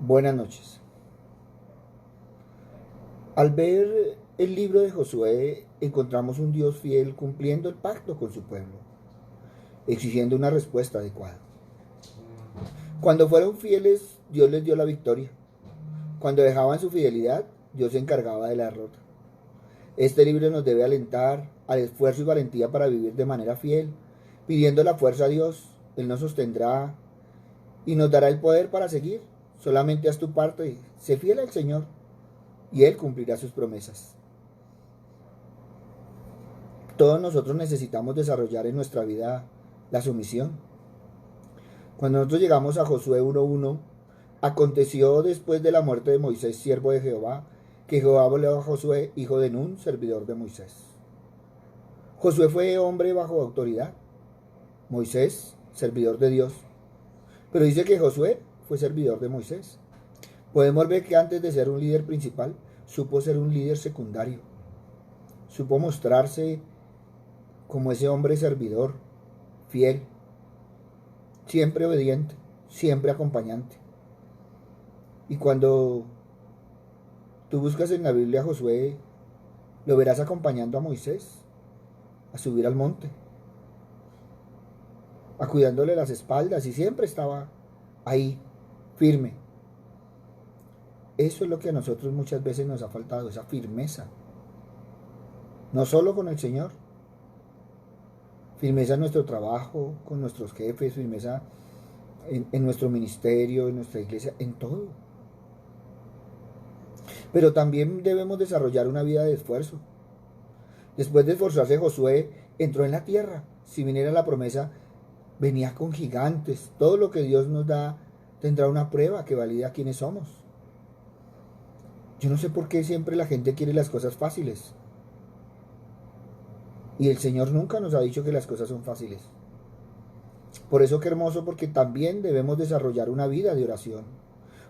Buenas noches. Al ver el libro de Josué, encontramos un Dios fiel cumpliendo el pacto con su pueblo, exigiendo una respuesta adecuada. Cuando fueron fieles, Dios les dio la victoria. Cuando dejaban su fidelidad, Dios se encargaba de la derrota. Este libro nos debe alentar al esfuerzo y valentía para vivir de manera fiel, pidiendo la fuerza a Dios. Él nos sostendrá y nos dará el poder para seguir. Solamente haz tu parte, sé fiel al Señor y Él cumplirá sus promesas. Todos nosotros necesitamos desarrollar en nuestra vida la sumisión. Cuando nosotros llegamos a Josué 1:1, aconteció después de la muerte de Moisés, siervo de Jehová, que Jehová volvió a Josué, hijo de Nun, servidor de Moisés. Josué fue hombre bajo autoridad, Moisés, servidor de Dios. Pero dice que Josué fue servidor de Moisés. Podemos ver que antes de ser un líder principal, supo ser un líder secundario. Supo mostrarse como ese hombre servidor, fiel, siempre obediente, siempre acompañante. Y cuando tú buscas en la Biblia a Josué, lo verás acompañando a Moisés a subir al monte, a cuidándole las espaldas, y siempre estaba ahí, firme. Eso es lo que a nosotros muchas veces nos ha faltado, esa firmeza. No solo con el Señor, firmeza en nuestro trabajo, con nuestros jefes, firmeza en nuestro ministerio, en nuestra iglesia, en todo. Pero también debemos desarrollar una vida de esfuerzo. Después de esforzarse, Josué entró en la tierra. Si viniera la promesa, venía con gigantes. Todo lo que Dios nos da tendrá una prueba que valida quiénes somos. Yo no sé por qué siempre la gente quiere las cosas fáciles. Y el Señor nunca nos ha dicho que las cosas son fáciles. Por eso qué hermoso, porque también debemos desarrollar una vida de oración.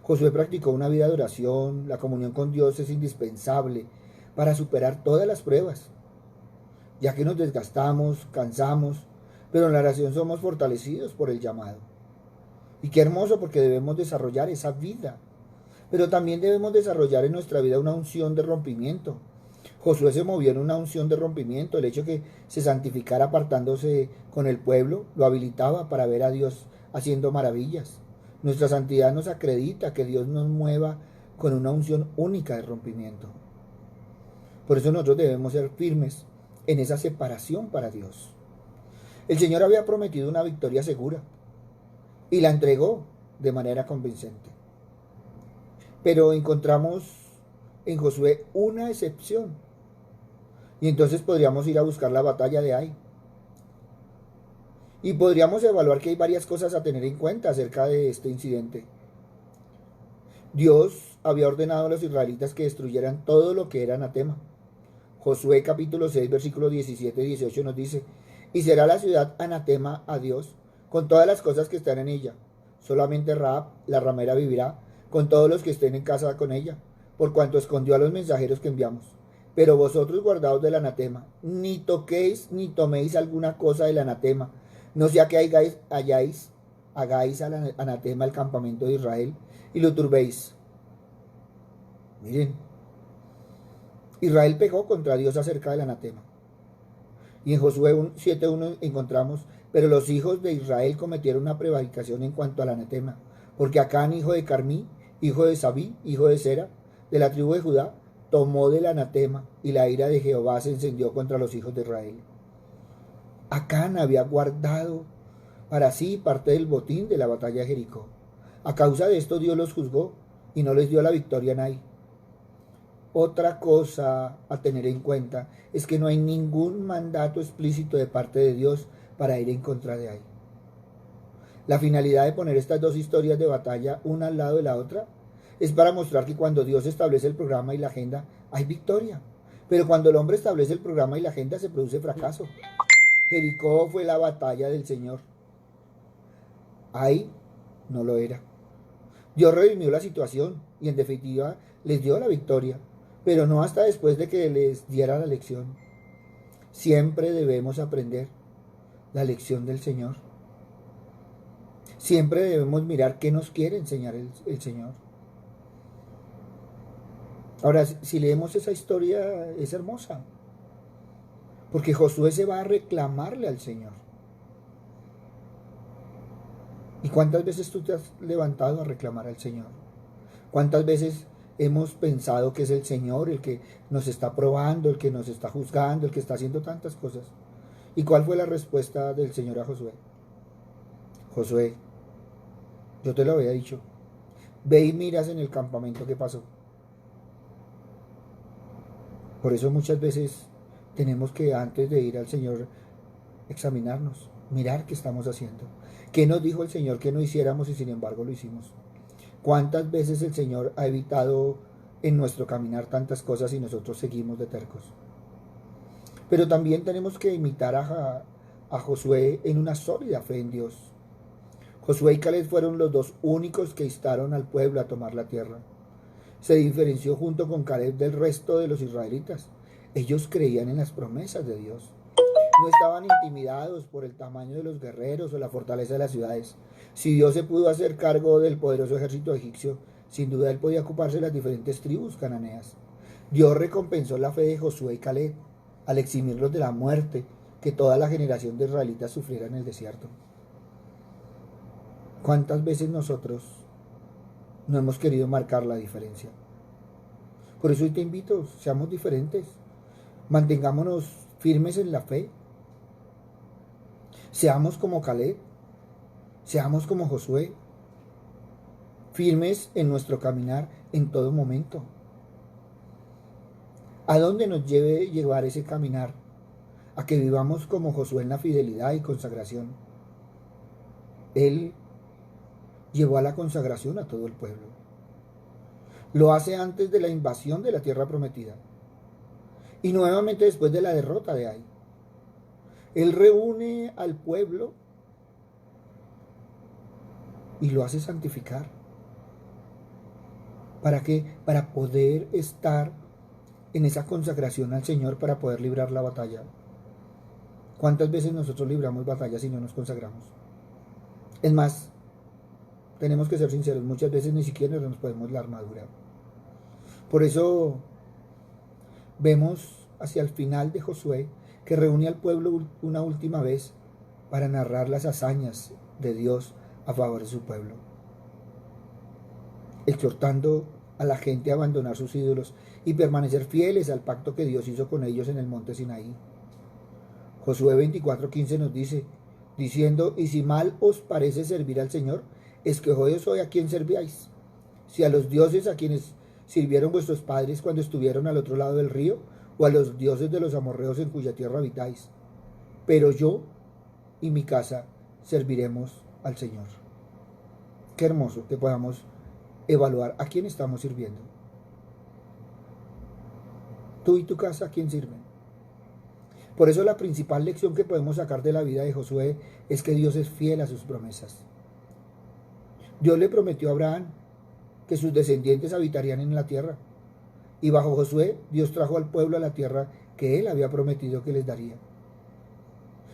Josué practicó una vida de oración. La comunión con Dios es indispensable para superar todas las pruebas, ya que nos desgastamos, cansamos, pero en la oración somos fortalecidos por el llamado. Y qué hermoso, porque debemos desarrollar esa vida. Pero también debemos desarrollar en nuestra vida una unción de rompimiento. Josué se movió en una unción de rompimiento. El hecho de que se santificara apartándose con el pueblo lo habilitaba para ver a Dios haciendo maravillas. Nuestra santidad nos acredita que Dios nos mueva con una unción única de rompimiento. Por eso nosotros debemos ser firmes en esa separación para Dios. El Señor había prometido una victoria segura y la entregó de manera convincente. Pero encontramos en Josué una excepción. Y entonces podríamos ir a buscar la batalla de Ai. Y podríamos evaluar que hay varias cosas a tener en cuenta acerca de este incidente. Dios había ordenado a los israelitas que destruyeran todo lo que era anatema. Josué capítulo 6, versículos 17 y 18 nos dice: y será la ciudad anatema a Dios, con todas las cosas que están en ella. Solamente Rahab, la ramera, vivirá, con todos los que estén en casa con ella, por cuanto escondió a los mensajeros que enviamos. Pero vosotros guardaos del anatema, ni toquéis ni toméis alguna cosa del anatema, no sea que hagáis al anatema el campamento de Israel y lo turbéis. Miren, Israel pecó contra Dios acerca del anatema. Y en Josué 7:1 encontramos: pero los hijos de Israel cometieron una prevaricación en cuanto al anatema, porque Acán, hijo de Carmí, hijo de Sabí, hijo de Sera, de la tribu de Judá, tomó del anatema, y la ira de Jehová se encendió contra los hijos de Israel. Acán había guardado para sí parte del botín de la batalla de Jericó. A causa de esto Dios los juzgó y no les dio la victoria en Ai. Otra cosa a tener en cuenta es que no hay ningún mandato explícito de parte de Dios para ir en contra de Ai. La finalidad de poner estas dos historias de batalla una al lado de la otra es para mostrar que cuando Dios establece el programa y la agenda, hay victoria. Pero cuando el hombre establece el programa y la agenda, se produce fracaso. Jericó fue la batalla del Señor. Ai no lo era. Dios redimió la situación y en definitiva les dio la victoria, pero no hasta después de que les diera la lección. Siempre debemos aprender la lección del Señor. Siempre debemos mirar qué nos quiere enseñar el Señor. Ahora, si leemos esa historia, es hermosa, porque Josué se va a reclamarle al Señor. ¿Y cuántas veces tú te has levantado a reclamar al Señor? ¿Cuántas veces hemos pensado que es el Señor el que nos está probando, el que nos está juzgando, el que está haciendo tantas cosas? ¿Y cuál fue la respuesta del Señor a Josué? Josué, yo te lo había dicho, ve y miras en el campamento qué pasó. Por eso muchas veces tenemos que antes de ir al Señor examinarnos, mirar qué estamos haciendo. ¿Qué nos dijo el Señor que no hiciéramos y sin embargo lo hicimos? ¿Cuántas veces el Señor ha evitado en nuestro caminar tantas cosas y nosotros seguimos de tercos? Pero también tenemos que imitar a Josué en una sólida fe en Dios. Josué y Caleb fueron los dos únicos que instaron al pueblo a tomar la tierra. Se diferenció junto con Caleb del resto de los israelitas. Ellos creían en las promesas de Dios. No estaban intimidados por el tamaño de los guerreros o la fortaleza de las ciudades. Si Dios se pudo hacer cargo del poderoso ejército egipcio, sin duda él podía ocuparse de las diferentes tribus cananeas. Dios recompensó la fe de Josué y Caleb al eximirlos de la muerte que toda la generación de israelitas sufriera en el desierto. ¿Cuántas veces nosotros no hemos querido marcar la diferencia? Por eso hoy te invito, seamos diferentes, mantengámonos firmes en la fe, seamos como Caleb, seamos como Josué, firmes en nuestro caminar en todo momento. ¿A dónde nos debe llevar ese caminar? A que vivamos como Josué en la fidelidad y consagración. Él llevó a la consagración a todo el pueblo. Lo hace antes de la invasión de la tierra prometida y nuevamente después de la derrota de Ai. Él reúne al pueblo y lo hace santificar. ¿Para qué? Para poder estar en esa consagración al Señor, para poder librar la batalla. ¿Cuántas veces nosotros libramos batallas y no nos consagramos? Es más, tenemos que ser sinceros, muchas veces ni siquiera nos podemos la armadura. Por eso vemos hacia el final de Josué que reúne al pueblo una última vez para narrar las hazañas de Dios a favor de su pueblo, exhortando a la gente a abandonar sus ídolos y permanecer fieles al pacto que Dios hizo con ellos en el monte Sinaí. Josué 24:15 nos dice, diciendo, y si mal os parece servir al Señor, escogeos hoy a quién servíais, si a los dioses a quienes sirvieron vuestros padres cuando estuvieron al otro lado del río, o a los dioses de los amorreos en cuya tierra habitáis. Pero yo y mi casa serviremos al Señor. Qué hermoso que podamos evaluar a quién estamos sirviendo. Tú y tu casa, ¿a quién sirven? Por eso la principal lección que podemos sacar de la vida de Josué es que Dios es fiel a sus promesas. Dios le prometió a Abraham que sus descendientes habitarían en la tierra. Y bajo Josué, Dios trajo al pueblo a la tierra que él había prometido que les daría.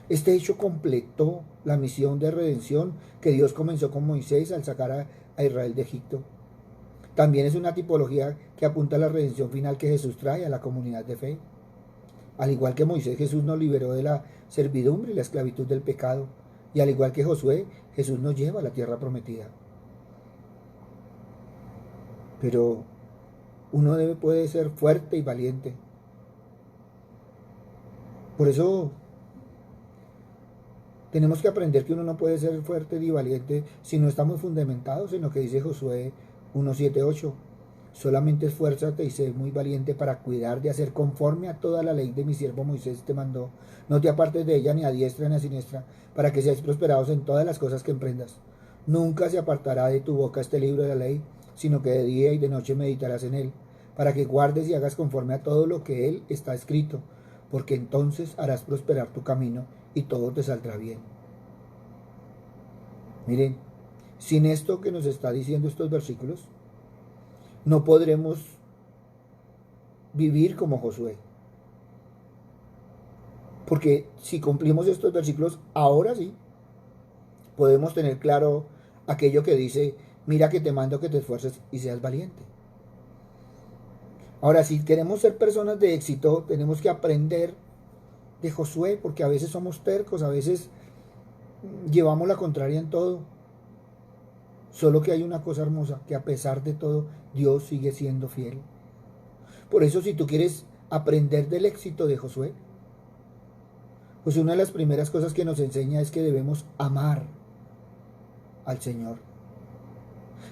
Este hecho completó la misión de redención que Dios comenzó con Moisés al sacar a Israel de Egipto. También es una tipología que apunta a la redención final que Jesús trae a la comunidad de fe. Al igual que Moisés, Jesús nos liberó de la servidumbre y la esclavitud del pecado. Y al igual que Josué, Jesús nos lleva a la tierra prometida. Pero uno puede ser fuerte y valiente. Por eso tenemos que aprender que uno no puede ser fuerte y valiente si no estamos fundamentados en lo que dice Josué 1:7-8. Solamente esfuérzate y sé muy valiente para cuidar de hacer conforme a toda la ley de mi siervo Moisés te mandó. No te apartes de ella ni a diestra ni a siniestra, para que seáis prosperados en todas las cosas que emprendas. Nunca se apartará de tu boca este libro de la ley, sino que de día y de noche meditarás en él, para que guardes y hagas conforme a todo lo que él está escrito, porque entonces harás prosperar tu camino y todo te saldrá bien. Miren, sin esto que nos está diciendo estos versículos, no podremos vivir como Josué. Porque si cumplimos estos versículos, ahora sí, podemos tener claro aquello que dice, mira que te mando que te esfuerces y seas valiente. Ahora, si queremos ser personas de éxito, tenemos que aprender de Josué, porque a veces somos tercos, a veces llevamos la contraria en todo. Solo que hay una cosa hermosa, que a pesar de todo, Dios sigue siendo fiel. Por eso, si tú quieres aprender del éxito de Josué, pues una de las primeras cosas que nos enseña es que debemos amar al Señor.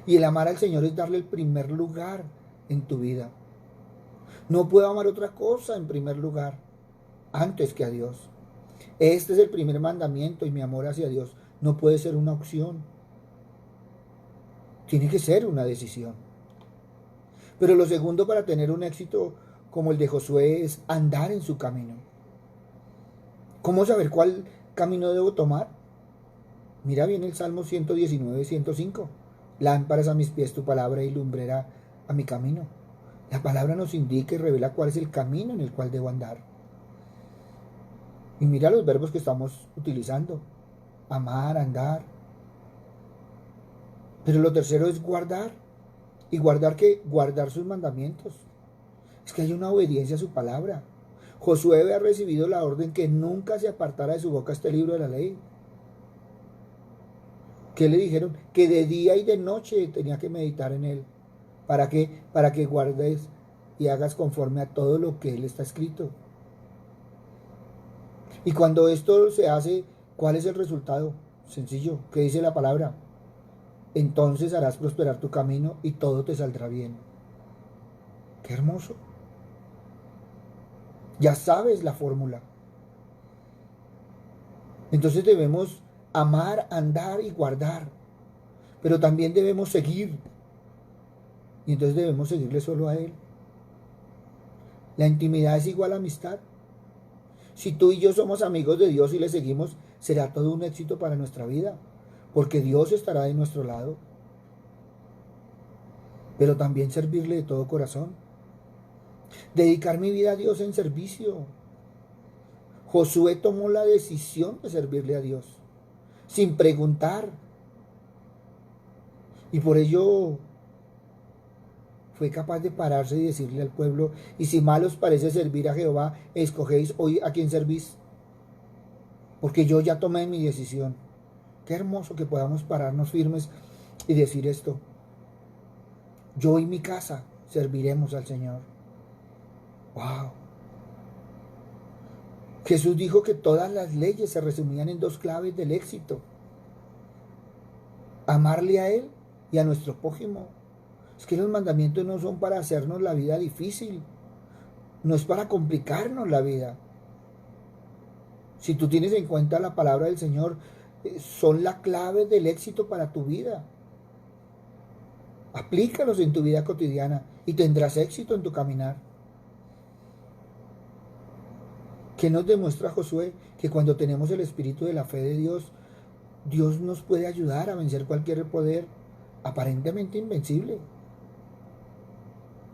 Y el amar al Señor es darle el primer lugar en tu vida. No puedo amar otra cosa en primer lugar antes que a Dios. Este es el primer mandamiento y mi amor hacia Dios no puede ser una opción. Tiene que ser una decisión. Pero lo segundo para tener un éxito como el de Josué es andar en su camino. ¿Cómo saber cuál camino debo tomar? Mira bien el Salmo 119, 105. Lámparas a mis pies tu palabra y lumbrera a mi camino. La palabra nos indica y revela cuál es el camino en el cual debo andar. Y mira los verbos que estamos utilizando. Amar, andar. Pero lo tercero es guardar. ¿Y guardar qué? Guardar sus mandamientos. Es que hay una obediencia a su palabra. Josué había recibido la orden que nunca se apartara de su boca este libro de la ley. ¿Qué le dijeron? Que de día y de noche tenía que meditar en él. ¿Para qué? Para que guardes y hagas conforme a todo lo que él está escrito. Y cuando esto se hace, ¿cuál es el resultado? Sencillo, ¿qué dice la palabra? Entonces harás prosperar tu camino y todo te saldrá bien. Qué hermoso. Ya sabes la fórmula. Entonces debemos amar, andar y guardar. Pero también debemos seguir. Y entonces debemos seguirle solo a Él. La intimidad es igual a amistad. Si tú y yo somos amigos de Dios y le seguimos, será todo un éxito para nuestra vida. Porque Dios estará de nuestro lado. Pero también servirle de todo corazón. Dedicar mi vida a Dios en servicio. Josué tomó la decisión de servirle a Dios, sin preguntar. Y por ello fue capaz de pararse y decirle al pueblo, y si mal os parece servir a Jehová, escogéis hoy a quién servís, porque yo ya tomé mi decisión. Qué hermoso que podamos pararnos firmes y decir esto. Yo y mi casa serviremos al Señor. ¡Wow! Jesús dijo que todas las leyes se resumían en dos claves del éxito. Amarle a Él y a nuestro prójimo. Es que los mandamientos no son para hacernos la vida difícil. No es para complicarnos la vida. Si tú tienes en cuenta la palabra del Señor, son la clave del éxito para tu vida. Aplícalos en tu vida cotidiana y tendrás éxito en tu caminar. ¿Qué nos demuestra Josué? Que cuando tenemos el espíritu de la fe de Dios, Dios nos puede ayudar a vencer cualquier poder aparentemente invencible.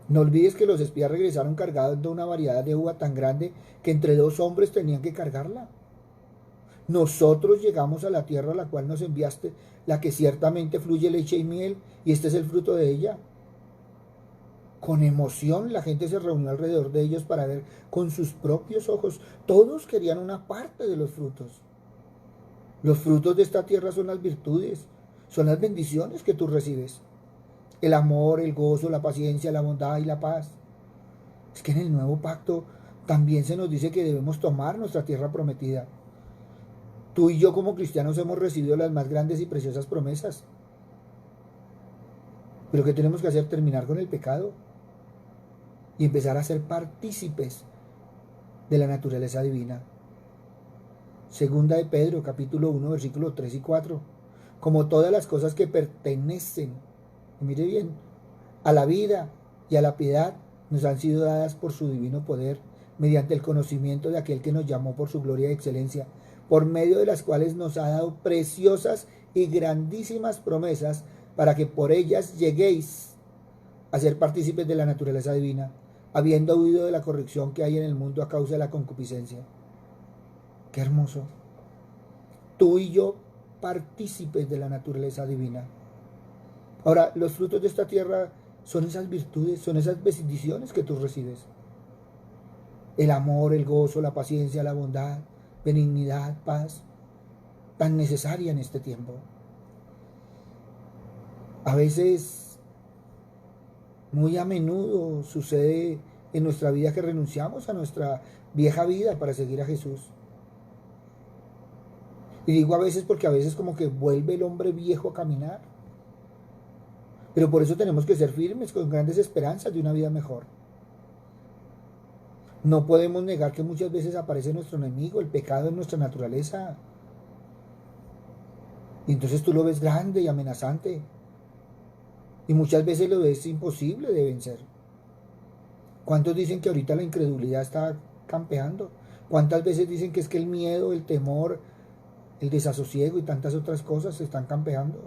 No olvides que los espías regresaron cargados de una variedad de uva tan grande que entre dos hombres tenían que cargarla. Nosotros llegamos a la tierra a la cual nos enviaste, la que ciertamente fluye leche y miel, y este es el fruto de ella. Con emoción la gente se reunió alrededor de ellos para ver con sus propios ojos. Todos querían una parte de los frutos. Los frutos de esta tierra son las virtudes, son las bendiciones que tú recibes. El amor, el gozo, la paciencia, la bondad y la paz. Es que en el nuevo pacto también se nos dice que debemos tomar nuestra tierra prometida. Tú y yo como cristianos hemos recibido las más grandes y preciosas promesas. Pero ¿qué tenemos que hacer? Terminar con el pecado y empezar a ser partícipes de la naturaleza divina. Segunda de Pedro, capítulo 1, versículos 3 y 4. Como todas las cosas que pertenecen, y mire bien, a la vida y a la piedad, nos han sido dadas por su divino poder, mediante el conocimiento de aquel que nos llamó por su gloria y excelencia, por medio de las cuales nos ha dado preciosas y grandísimas promesas, para que por ellas lleguéis a ser partícipes de la naturaleza divina, habiendo huido de la corrupción que hay en el mundo a causa de la concupiscencia. Qué hermoso. Tú y yo, partícipes de la naturaleza divina. Ahora, los frutos de esta tierra son esas virtudes, son esas bendiciones que tú recibes. El amor, el gozo, la paciencia, la bondad, benignidad, paz, tan necesaria en este tiempo. A veces, muy a menudo sucede en nuestra vida que renunciamos a nuestra vieja vida para seguir a Jesús. Y digo a veces porque a veces como que vuelve el hombre viejo a caminar. Pero por eso tenemos que ser firmes con grandes esperanzas de una vida mejor. No podemos negar que muchas veces aparece nuestro enemigo, el pecado en nuestra naturaleza. Y entonces tú lo ves grande y amenazante. Y muchas veces lo ves imposible de vencer. ¿Cuántos dicen que ahorita la incredulidad está campeando? ¿Cuántas veces dicen que es que el miedo, el temor, el desasosiego y tantas otras cosas se están campeando?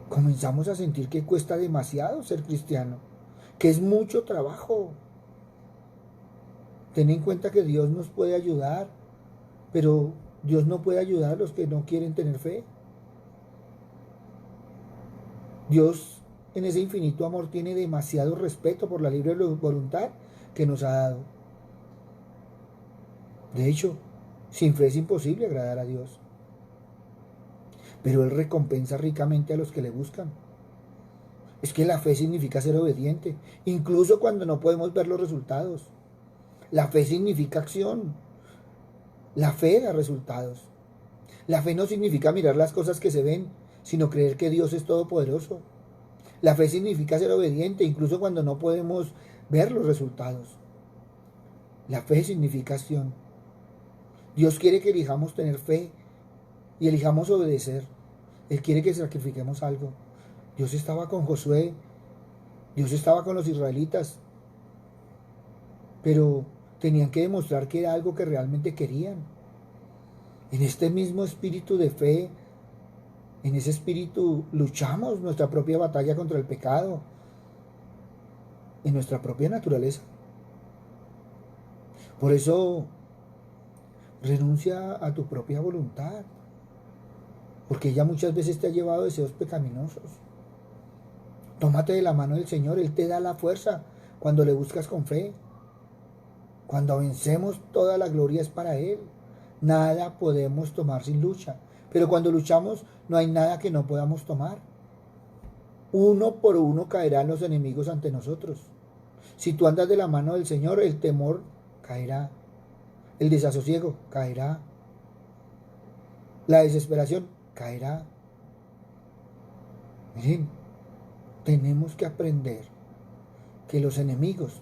Comenzamos a sentir que cuesta demasiado ser cristiano, que es mucho trabajo. Ten en cuenta que Dios nos puede ayudar, pero Dios no puede ayudar a los que no quieren tener fe. Dios en ese infinito amor tiene demasiado respeto por la libre voluntad que nos ha dado. De hecho, sin fe es imposible agradar a Dios. Pero Él recompensa ricamente a los que le buscan. Es que la fe significa ser obediente, incluso cuando no podemos ver los resultados. La fe significa acción. La fe da resultados. La fe no significa mirar las cosas que se ven, sino creer que Dios es todopoderoso. La fe significa ser obediente, incluso cuando no podemos ver los resultados. La fe significa acción. Dios quiere que elijamos tener fe y elijamos obedecer. Él quiere que sacrifiquemos algo. Dios estaba con Josué, Dios estaba con los israelitas, pero tenían que demostrar que era algo que realmente querían. En este mismo espíritu de fe, en ese espíritu luchamos nuestra propia batalla contra el pecado, en nuestra propia naturaleza. Por eso, renuncia a tu propia voluntad, porque ella muchas veces te ha llevado a deseos pecaminosos. Tómate de la mano del Señor, Él te da la fuerza cuando le buscas con fe. Cuando vencemos, toda la gloria es para Él. Nada podemos tomar sin lucha, pero cuando luchamos no hay nada que no podamos tomar. Uno por uno caerán los enemigos ante nosotros. Si tú andas de la mano del Señor, el temor caerá, el desasosiego caerá, la desesperación caerá. Miren, tenemos que aprender que los enemigos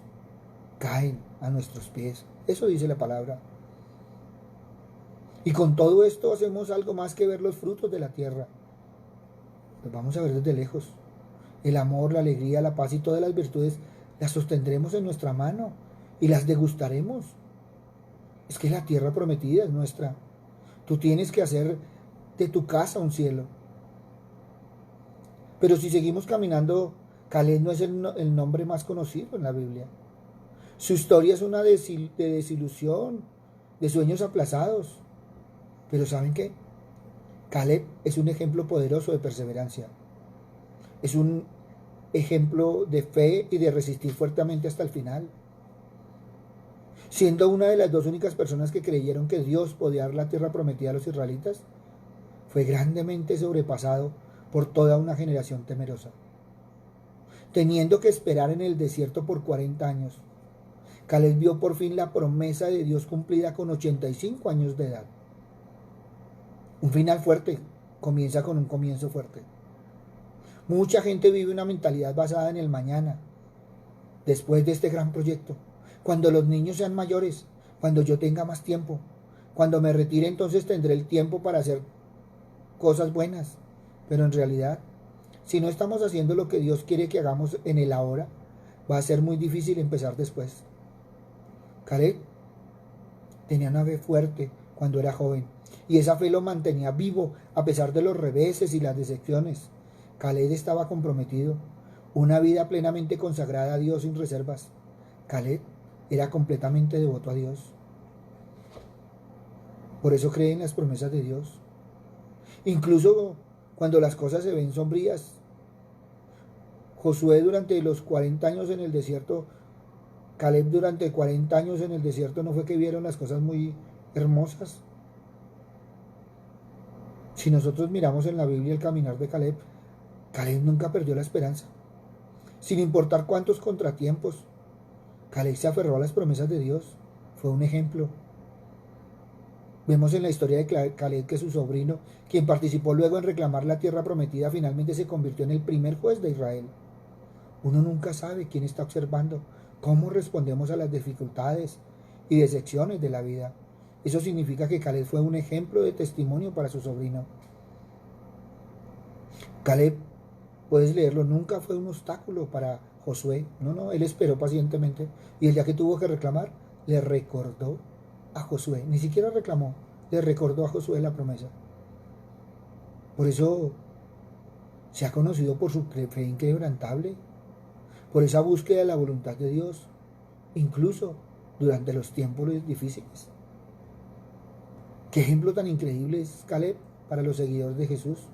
caen a nuestros pies. Eso dice la palabra. Y con todo esto hacemos algo más que ver los frutos de la tierra. Los vamos a ver desde lejos. El amor, la alegría, la paz y todas las virtudes las sostendremos en nuestra mano y las degustaremos. Es que la tierra prometida es nuestra. Tú tienes que hacer de tu casa un cielo. Pero si seguimos caminando, Caleb no es el nombre más conocido en la Biblia. Su historia es una de desilusión, de sueños aplazados. Pero ¿saben qué? Caleb es un ejemplo poderoso de perseverancia. Es un ejemplo de fe y de resistir fuertemente hasta el final. Siendo una de las dos únicas personas que creyeron que Dios podía dar la tierra prometida a los israelitas, fue grandemente sobrepasado por toda una generación temerosa. Teniendo que esperar en el desierto por 40 años, Caleb vio por fin la promesa de Dios cumplida con 85 años de edad. Un final fuerte comienza con un comienzo fuerte. Mucha gente vive una mentalidad basada en el mañana, después de este gran proyecto. Cuando los niños sean mayores, cuando yo tenga más tiempo, cuando me retire, entonces tendré el tiempo para hacer cosas buenas. Pero en realidad, si no estamos haciendo lo que Dios quiere que hagamos en el ahora, va a ser muy difícil empezar después. Caleb tenía una fe fuerte cuando era joven, y esa fe lo mantenía vivo a pesar de los reveses y las decepciones. Caleb estaba comprometido, una vida plenamente consagrada a Dios sin reservas. Caleb era completamente devoto a Dios. Por eso cree en las promesas de Dios. Incluso cuando las cosas se ven sombrías, Josué durante los 40 años en el desierto, Caleb durante 40 años en el desierto, ¿no fue que vieron las cosas muy hermosas? Si nosotros miramos en la Biblia el caminar de Caleb, Caleb nunca perdió la esperanza. Sin importar cuántos contratiempos, Caleb se aferró a las promesas de Dios. Fue un ejemplo. Vemos en la historia de Caleb que su sobrino, quien participó luego en reclamar la tierra prometida, finalmente se convirtió en el primer juez de Israel. Uno nunca sabe quién está observando, cómo respondemos a las dificultades y decepciones de la vida. Eso significa que Caleb fue un ejemplo de testimonio para su sobrino. Caleb, puedes leerlo, nunca fue un obstáculo para Josué. No, él esperó pacientemente. Y el día que tuvo que reclamar, le recordó a Josué. Ni siquiera reclamó, le recordó a Josué la promesa. Por eso se ha conocido por su fe inquebrantable, por esa búsqueda de la voluntad de Dios, incluso durante los tiempos difíciles. Qué ejemplo tan increíble es Caleb para los seguidores de Jesús.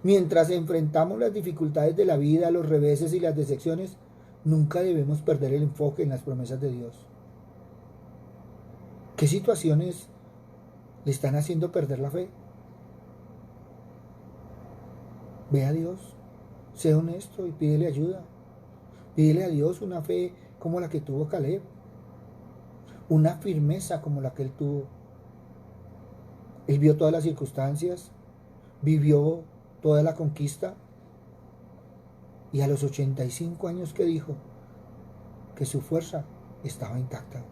Mientras enfrentamos las dificultades de la vida, los reveses y las decepciones, nunca debemos perder el enfoque en las promesas de Dios. ¿Qué situaciones le están haciendo perder la fe? Ve a Dios, sé honesto y pídele ayuda. Pídele a Dios una fe como la que tuvo Caleb, una firmeza como la que él tuvo. Él vio todas las circunstancias, vivió toda la conquista, y a los 85 años que dijo que su fuerza estaba intacta,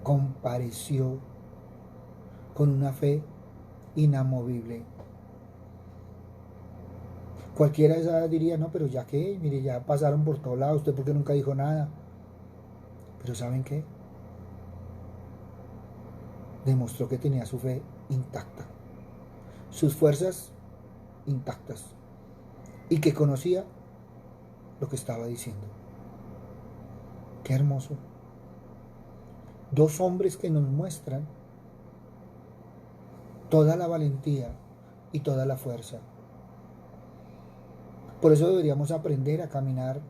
compareció con una fe inamovible. Cualquiera de esas diría, no, pero ya que, mire, ya pasaron por todos lados, usted porque nunca dijo nada. Pero ¿saben qué? Demostró que tenía su fe intacta, sus fuerzas intactas, y que conocía lo que estaba diciendo. Qué hermoso. Dos hombres que nos muestran toda la valentía y toda la fuerza. Por eso deberíamos aprender a caminar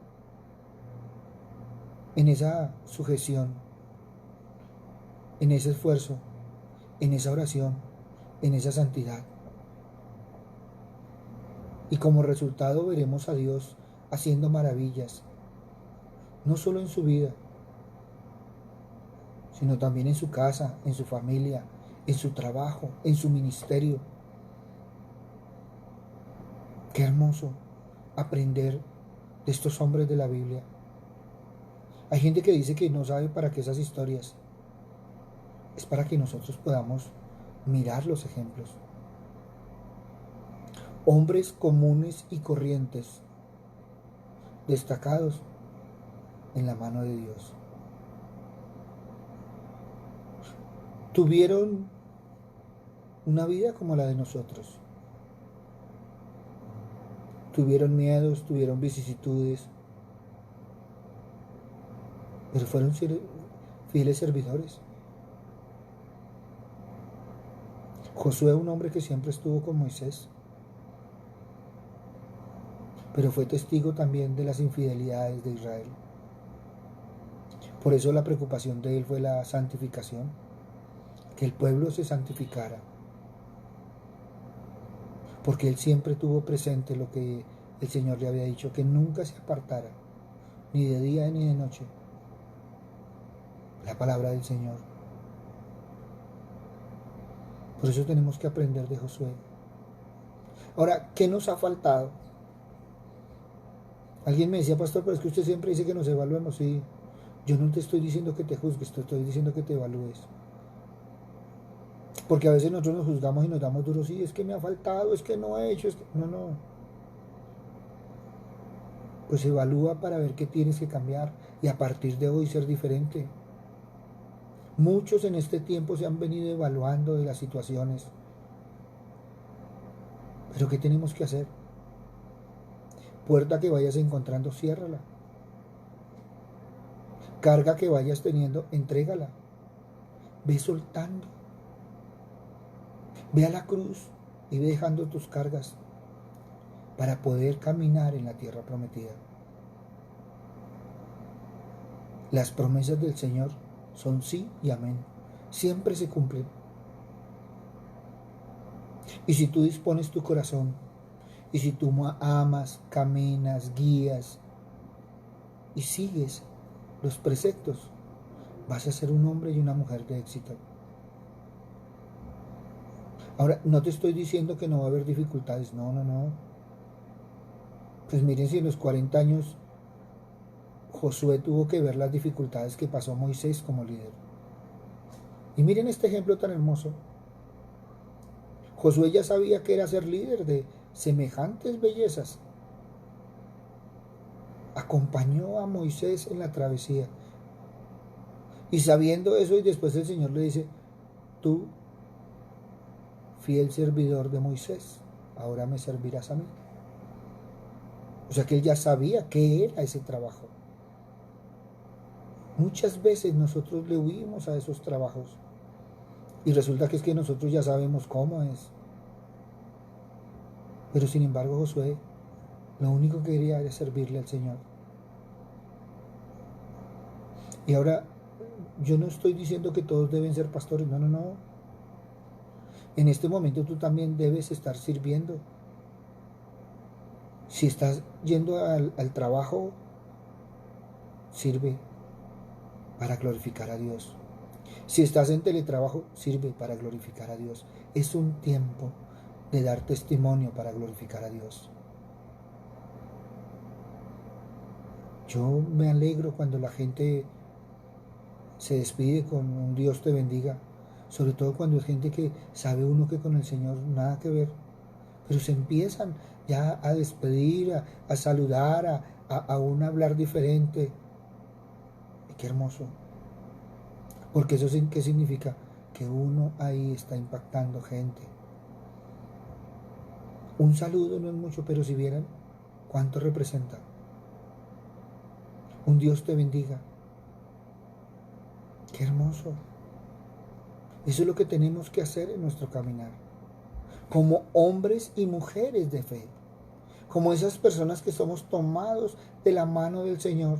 en esa sujeción, en ese esfuerzo, en esa oración, en esa santidad. Y como resultado veremos a Dios haciendo maravillas, no solo en su vida, sino también en su casa, en su familia, en su trabajo, en su ministerio. Qué hermoso aprender de estos hombres de la Biblia. Hay gente que dice que no sabe para qué esas historias. Es para que nosotros podamos mirar los ejemplos. Hombres comunes y corrientes, destacados en la mano de Dios. Tuvieron una vida como la de nosotros. Tuvieron miedos, tuvieron vicisitudes, pero fueron fieles servidores. Josué, un hombre que siempre estuvo con Moisés, pero fue testigo también de las infidelidades de Israel. Por eso la preocupación de él fue la santificación, que el pueblo se santificara, porque él siempre tuvo presente lo que el Señor le había dicho, que nunca se apartara, ni de día ni de noche, la palabra del Señor. Por eso tenemos que aprender de Josué. Ahora, ¿qué nos ha faltado? Alguien me decía, pastor, pero es que usted siempre dice que nos evaluemos. Sí, yo no te estoy diciendo que te juzgues, te estoy diciendo que te evalúes. Porque a veces nosotros nos juzgamos y nos damos duros, sí, es que me ha faltado, es que no he hecho, es que... No. Pues evalúa para ver qué tienes que cambiar y a partir de hoy ser diferente. Muchos en este tiempo se han venido evaluando de las situaciones. Pero ¿qué tenemos que hacer? Puerta que vayas encontrando, ciérrala. Carga que vayas teniendo, entrégala. Ve soltando. Ve a la cruz y ve dejando tus cargas. para poder caminar en la tierra prometida. Las promesas del Señor son sí y amén. Siempre se cumplen. Y si tú dispones tu corazón, y si tú amas, caminas, guías y sigues los preceptos, vas a ser un hombre y una mujer de éxito. Ahora, no te estoy diciendo que no va a haber dificultades, no. Pues miren, si en los 40 años Josué tuvo que ver las dificultades que pasó Moisés como líder. Y miren este ejemplo tan hermoso. Josué ya sabía que era ser líder de semejantes bellezas. Acompañó a Moisés en la travesía. Y sabiendo eso, y después el Señor le dice, tú, fiel servidor de Moisés, ahora me servirás a mí. O sea que él ya sabía qué era ese trabajo. Muchas veces nosotros le huimos a esos trabajos. Y resulta que es que nosotros ya sabemos cómo es. Pero sin embargo Josué lo único que quería era servirle al Señor. Y ahora yo no estoy diciendo que todos deben ser pastores, no. En este momento tú también debes estar sirviendo. Si estás yendo al trabajo, sirve para glorificar a Dios. Si estás en teletrabajo, sirve para glorificar a Dios. Es un tiempo de dar testimonio para glorificar a Dios. Yo me alegro cuando la gente se despide con un Dios te bendiga, sobre todo cuando es gente que sabe uno que con el Señor nada que ver, pero se empiezan ya a despedir, a saludar, a un hablar diferente. Y qué hermoso, porque eso ¿qué significa? Que uno ahí está impactando gente. Un saludo no es mucho, pero si vieran cuánto representa. Un Dios te bendiga. Qué hermoso. Eso es lo que tenemos que hacer en nuestro caminar. Como hombres y mujeres de fe. Como esas personas que somos tomados de la mano del Señor.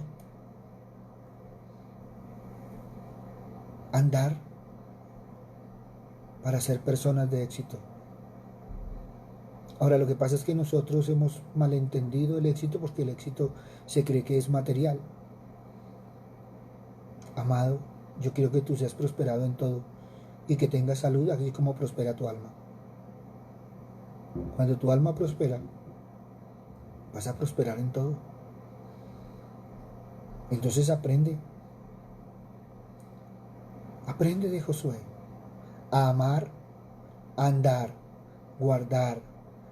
Andar para ser personas de éxito. Ahora, lo que pasa es que nosotros hemos malentendido el éxito porque el éxito se cree que es material. Amado, yo quiero que tú seas prosperado en todo y que tengas salud, así como prospera tu alma. Cuando tu alma prospera, vas a prosperar en todo. Entonces aprende de Josué a amar, a andar, guardar,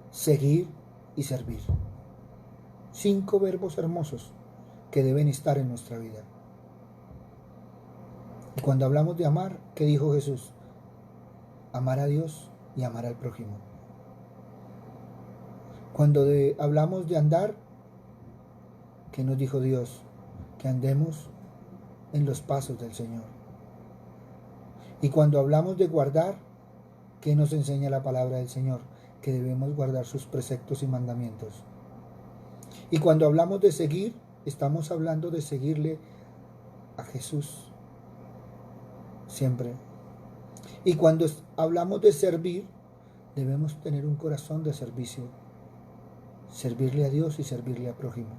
seguir y servir. 5 verbos hermosos que deben estar en nuestra vida. Y cuando hablamos de amar, ¿qué dijo Jesús? Amar a Dios y amar al prójimo. Cuando hablamos de andar, ¿qué nos dijo Dios? Que andemos en los pasos del Señor. Y cuando hablamos de guardar, ¿qué nos enseña la palabra del Señor? Que debemos guardar sus preceptos y mandamientos. Y cuando hablamos de seguir, estamos hablando de seguirle a Jesús siempre. Y cuando hablamos de servir, debemos tener un corazón de servicio. Servirle a Dios y servirle al prójimo.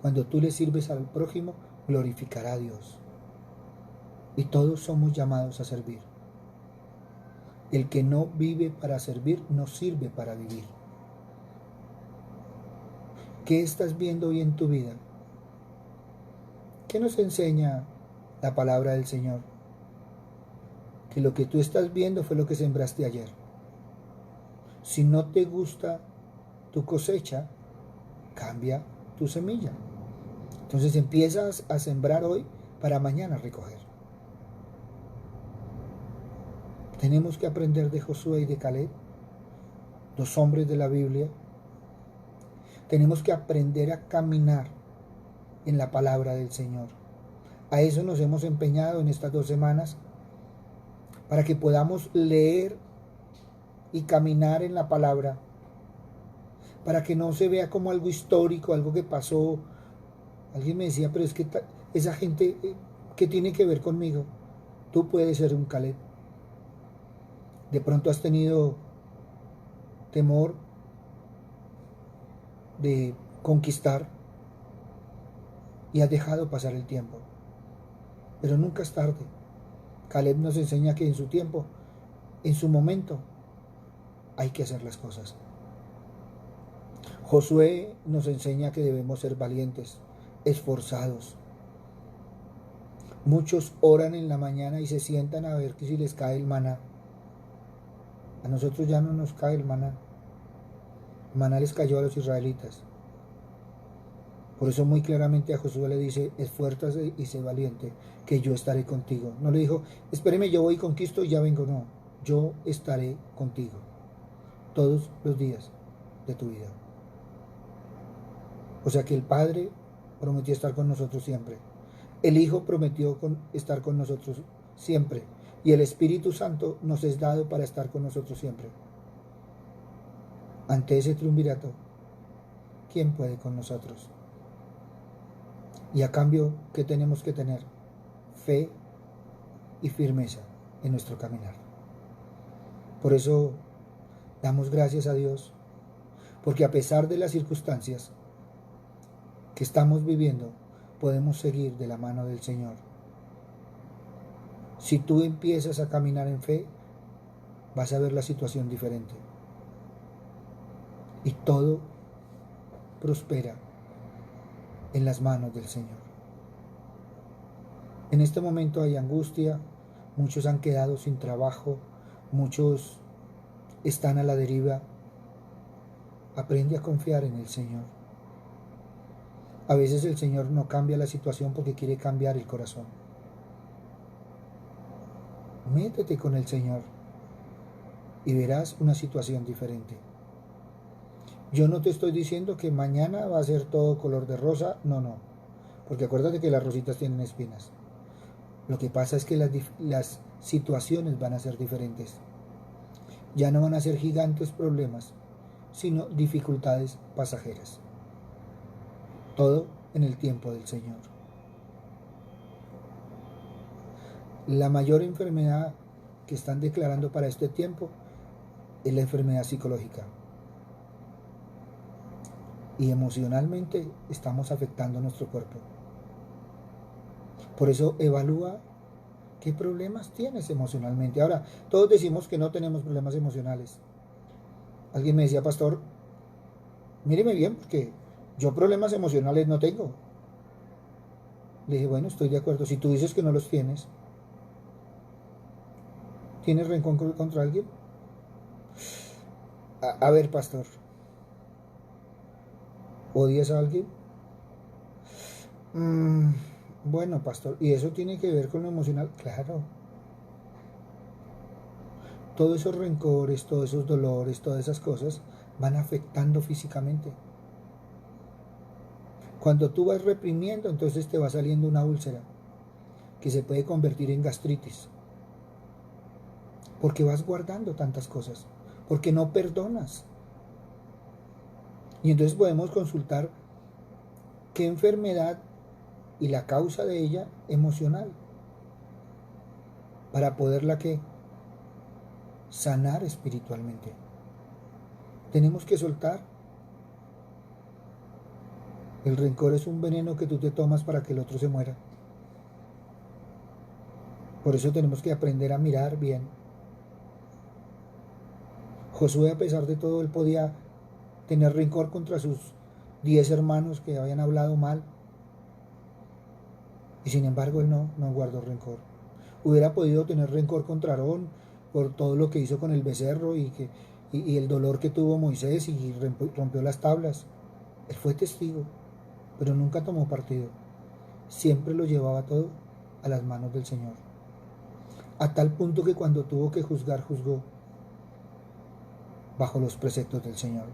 Cuando tú le sirves al prójimo, glorificará a Dios. Y todos somos llamados a servir. El que no vive para servir, no sirve para vivir. ¿Qué estás viendo hoy en tu vida? ¿Qué nos enseña la palabra del Señor? Que lo que tú estás viendo fue lo que sembraste ayer. Si no te gusta tu cosecha, cambia tu semilla. Entonces empiezas a sembrar hoy para mañana recoger. Tenemos que aprender de Josué y de Caleb, 2 hombres de la Biblia. Tenemos que aprender a caminar en la palabra del Señor. A eso nos hemos empeñado en estas 2 semanas, para que podamos leer y caminar en la palabra, para que no se vea como algo histórico, algo que pasó. Alguien me decía, pero es que esa gente, ¿qué tiene que ver conmigo? Tú puedes ser un Caleb. De pronto has tenido temor de conquistar y has dejado pasar el tiempo. Pero nunca es tarde. Caleb nos enseña que en su tiempo, en su momento, hay que hacer las cosas. Josué nos enseña que debemos ser valientes, esforzados. Muchos oran en la mañana y se sientan a ver que si les cae el maná. A nosotros ya no nos cae el maná. El maná les cayó a los israelitas. Por eso muy claramente a Josué le dice, esfuérzate y sé valiente, que yo estaré contigo. No le dijo, espéreme, yo voy y conquisto y ya vengo. No, yo estaré contigo todos los días de tu vida. O sea que el Padre prometió estar con nosotros siempre. El Hijo prometió estar con nosotros siempre. Y el Espíritu Santo nos es dado para estar con nosotros siempre. Ante ese triunvirato, ¿quién puede con nosotros? Y a cambio, ¿qué tenemos que tener? Fe y firmeza en nuestro caminar. Por eso damos gracias a Dios, porque a pesar de las circunstancias que estamos viviendo, podemos seguir de la mano del Señor. Si tú empiezas a caminar en fe, vas a ver la situación diferente. Y todo prospera en las manos del Señor. En este momento hay angustia, muchos han quedado sin trabajo, muchos están a la deriva. Aprende a confiar en el Señor. A veces el Señor no cambia la situación porque quiere cambiar el corazón. Métete con el Señor y verás una situación diferente. Yo no te estoy diciendo que mañana va a ser todo color de rosa, no, porque acuérdate que las rositas tienen espinas. Lo que pasa es que las situaciones van a ser diferentes. Ya no van a ser gigantes problemas, sino dificultades pasajeras. Todo en el tiempo del Señor. La mayor enfermedad que están declarando para este tiempo es la enfermedad psicológica. Y emocionalmente estamos afectando nuestro cuerpo. Por eso evalúa qué problemas tienes emocionalmente. Ahora, todos decimos que no tenemos problemas emocionales. Alguien me decía, pastor, míreme bien porque yo problemas emocionales no tengo. Le dije, bueno, estoy de acuerdo. Si tú dices que no los tienes, ¿tienes rencor contra alguien? A ver, pastor, ¿odias a alguien? Bueno, pastor, ¿y eso tiene que ver con lo emocional? Claro. Todos esos rencores, todos esos dolores, todas esas cosas van afectando físicamente. Cuando tú vas reprimiendo, entonces te va saliendo una úlcera que se puede convertir en gastritis. Porque vas guardando tantas cosas, porque no perdonas. Y entonces podemos consultar qué enfermedad y la causa de ella emocional, para poderla que sanar espiritualmente. Tenemos que soltar. El rencor es un veneno que tú te tomas para que el otro se muera. Por eso tenemos que aprender a mirar bien. Josué, a pesar de todo, él podía tener rencor contra sus 10 hermanos que habían hablado mal. Y sin embargo, él no guardó rencor. Hubiera podido tener rencor contra Aarón por todo lo que hizo con el becerro y el dolor que tuvo Moisés y rompió las tablas. Él fue testigo, pero nunca tomó partido. Siempre lo llevaba todo a las manos del Señor. A tal punto que cuando tuvo que juzgar, juzgó bajo los preceptos del Señor.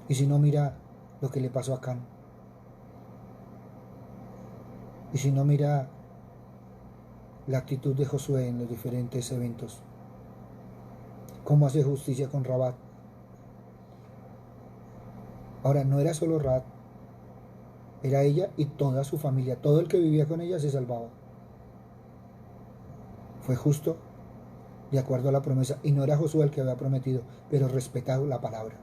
Y si no, mira lo que le pasó a Acán. Y si no, mira la actitud de Josué en los diferentes eventos. Cómo hace justicia con Rabat. Ahora, no era solo Rahab, era ella y toda su familia. Todo el que vivía con ella se salvaba. Fue justo de acuerdo a la promesa. Y no era Josué el que había prometido, pero respetado la palabra.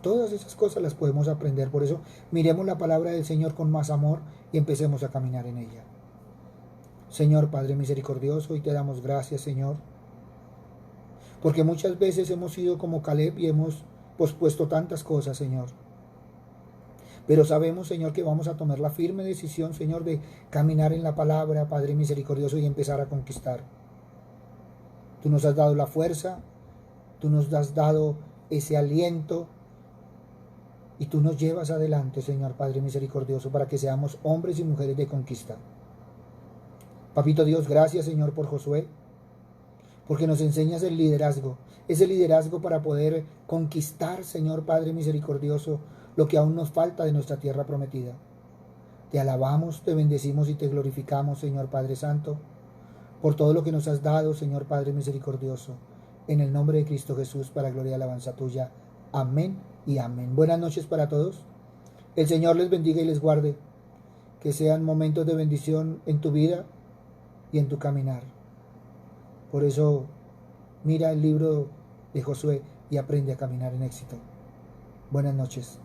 Todas esas cosas las podemos aprender. Por eso miremos la palabra del Señor con más amor y empecemos a caminar en ella. Señor Padre misericordioso, y te damos gracias, Señor, porque muchas veces hemos sido como Caleb y hemos pospuesto tantas cosas, Señor. Pero sabemos, Señor, que vamos a tomar la firme decisión, Señor, de caminar en la palabra, Padre misericordioso, y empezar a conquistar. Tú nos has dado la fuerza, tú nos has dado ese aliento, y tú nos llevas adelante, Señor Padre misericordioso, para que seamos hombres y mujeres de conquista. Papito Dios, gracias, Señor, por Josué, porque nos enseñas el liderazgo, ese liderazgo para poder conquistar, Señor Padre misericordioso, lo que aún nos falta de nuestra tierra prometida. Te alabamos, te bendecimos y te glorificamos, Señor Padre Santo, por todo lo que nos has dado, Señor Padre misericordioso, en el nombre de Cristo Jesús, para gloria y alabanza tuya. Amén y amén. Buenas noches para todos. El Señor les bendiga y les guarde. Que sean momentos de bendición en tu vida y en tu caminar. Por eso, mira el libro de Josué y aprende a caminar en éxito. Buenas noches.